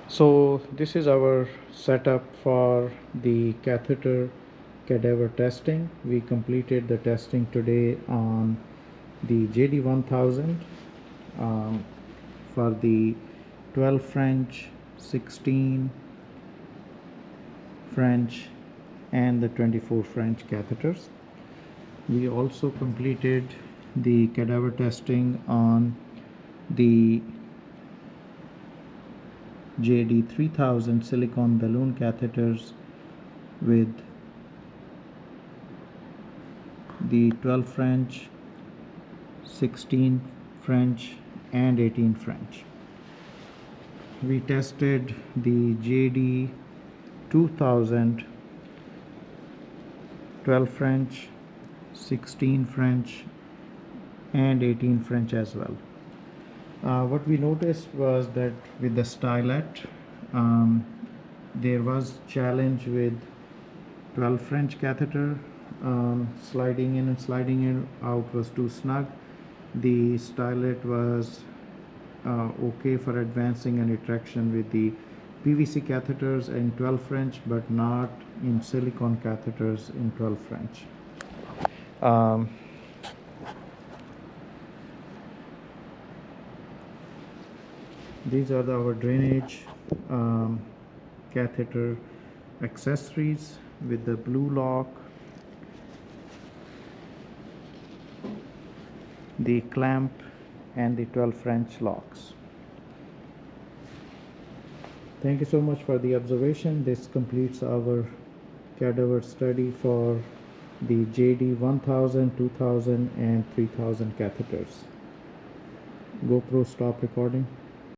So this is our setup for the catheter cadaver testing. We completed the testing today on the JD-1000 for the 12 French, 16 French and the 24 French catheters. We also completed the cadaver testing on the JD-3000 silicone balloon catheters with the 12 French, 16 French and 18 French. We tested the JD-2000 12 French, 16 French and 18 French as well. What we noticed was that with the stylet there was challenge with 12 French catheter. Sliding in and sliding in out was too snug. The stylet was okay for advancing and retraction with the PVC catheters in 12 French, but not in silicone catheters in 12 French. These are our drainage catheter accessories with the blue lock, the clamp and the 12 French locks. Thank you so much for the observation. This completes our cadaver study for the JD-1000, 2000 and 3000 catheters. GoPro, stop recording.